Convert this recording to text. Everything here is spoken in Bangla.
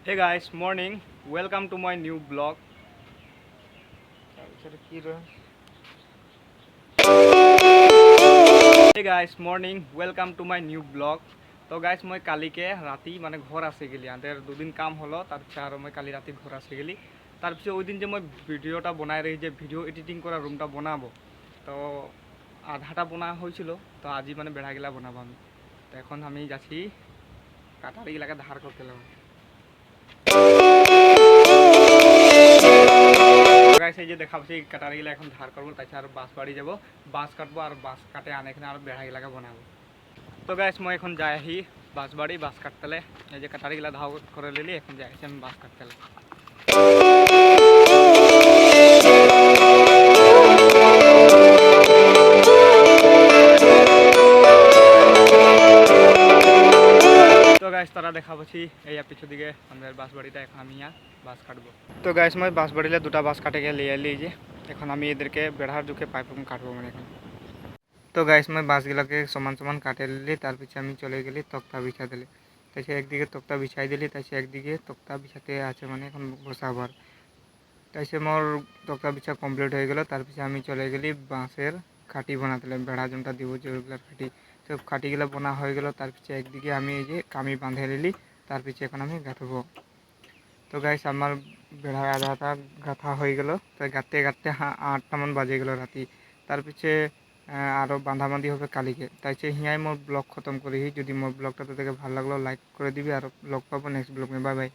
Hey guys, morning. Welcome to my new blog. Hey guys, morning. Welcome to my new blog. তো গাইস মই কালিকে রাতি মানে ঘর আসি গেলি আমাদের দুদিন কাম হলো তারপরে আর মই কালি রাতি ঘর আসি গেলি তারপরে ওই দিন যে মই ভিডিওটা বানাই রই যে ভিডিও এডিটিং করা রুমটা বানাবো তো আধাটা বানা হয়েছিল তো আজি মানে বেড়া গেলা বানাবো আমি তো এখন আমি যাচ্ছি কাটারি গেলাকে ধার করতে লাগবো গাইস এই যে দেখাচ্ছি কাটারি গেলা এখন ধার করবো তাছাড়া আর বাঁশ বাড়ি যাবো বাঁশ কাটবো আর বাঁশ কাটে আনে এখানে আর বেড়া গেলাকে বানাবো তো গাইস মই এখন যাই আহি বাঁশ বাড়ি বাঁশ কাটতেলে এই যে কাটারি গেলা ধাও করে লিলি এখন যাই আমি বাঁশ কাটতেলে তো গাইস তারা দেখা পাচ্ছি এই পিছু দিকে আমাদের বাঁশ বাড়িটা এখন আমি বাঁশ কাটবো তো গাইস মই বাঁশ বাড়িলে দুটা বাঁশ কাটে গিয়ে লিয়ে এলি যে এখন আমি এদেরকে বেড়ার ঢুকে পাইপ কাটবো মানে এখন তো গাইস मैं বাঁশগুলোকে সমান সমান কাটে নিলি তার পিছে আমি চলে গেলি তক্তা বিছা দিলি তাই একদিকে তক্তা বিছাই দিলি তাই একদিকে তক্তা বিছাতে আছে মানে এখন বসাবার তাই মোর তক্তা বিছা কমপ্লিট হয়ে গেল তার পিছে আমি চলে গেলি বাঁশের খাটি বানাতে বেড়া জমটা দিব যে ওইগুলার খাটি তো খাটিগুলো বোনা হয়ে গেল তার পিছে একদিকে আমি এই যে কামি বাঁধে নিলি তার পিছে এখন আমি গাঁথবো তো গাইস আমার বেড়া আধাটা গাঁথা হয়ে গেল তো গাঁততে গাঁততে 8টামান বাজে গেল রাতি তার পিছে আরও বাঁধাবাঁধি হবে কালিকে তাই হিয়াই মোর ব্লগ খতম করি যদি মোর ব্লগটা তোদেরকে ভালো লাগলো লাইক করে দিবি আর ব্লগ পাবো নেক্সট ব্লগ বাই বাই।